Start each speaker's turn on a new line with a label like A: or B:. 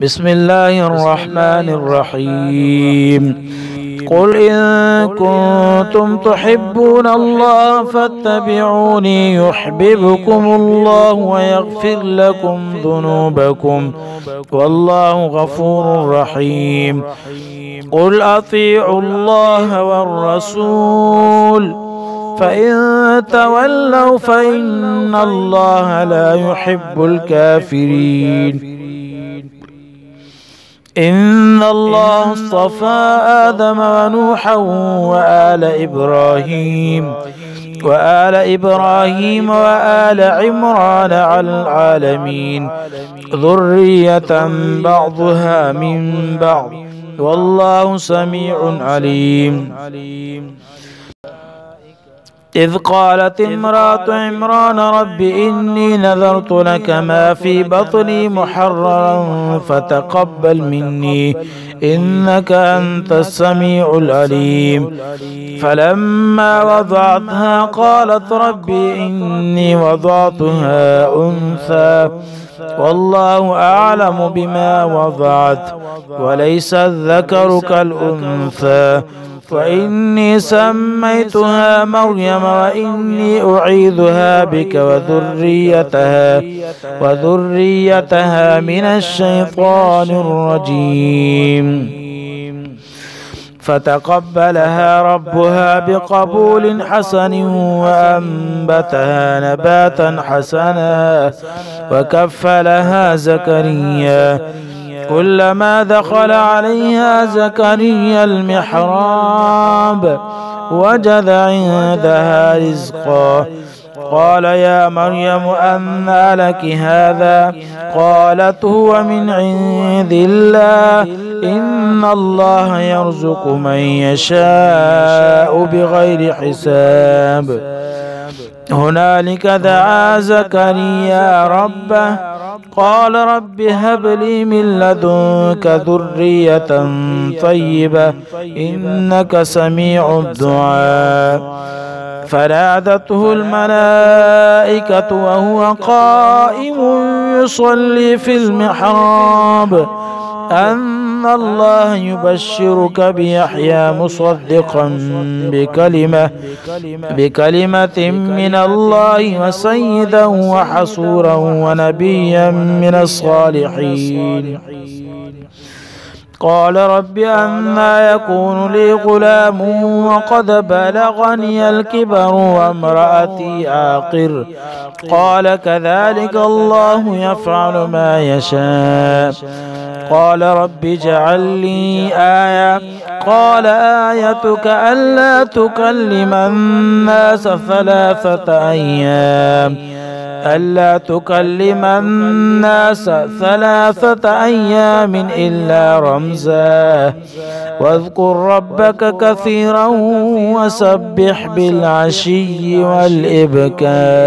A: بسم الله الرحمن الرحيم. قل إن كنتم تحبون الله فاتبعوني يحببكم الله ويغفر لكم ذنوبكم والله غفور رحيم. قل أطيعوا الله والرسول فإن تولوا فإن الله لا يحب الكافرين. إن الله اصطفى آدم ونوحا وآل إبراهيم وآل عمران على العالمين ذرية بعضها من بعض والله سميع عليم. إذ قالت امرأة عمران رب إني نذرت لك ما في بطني محررا فتقبل مني إنك أنت السميع العليم. فلما وضعتها قالت رب إني وضعتها أنثى والله أعلم بما وضعت وليس الذكر كالأنثى وإني سميتها مريم وإني أعيذها بك وذريتها من الشيطان الرجيم. فتقبلها ربها بقبول حسن وأنبتها نباتا حسنا وكفلها زكريا. كلما دخل عليها زكريا المحراب وجد عندها رزقا قال يا مريم أنى لك هذا قالت هو من عند الله إن الله يرزق من يشاء بغير حساب. هنالك دعا زكريا ربه قال رب هب لي من لدنك ذرية طيبة إنك سميع الدعاء. فنادته الملائكة وهو قائم يصلي في المحراب أن الله يبشرك بيحيى مصدقا بكلمة من الله وسيدا وحصورا ونبيا من الصالحين. قال رب أنى يكون لي غلام وقد بلغني الكبر وامرأتي عاقر قال كذلك الله يفعل ما يشاء. قال رب اجعل لي آية قال آيتك ألا تكلم الناس ثلاثة أيام إلا رمزا واذكر ربك كثيرا وسبح بالعشي والإبكار.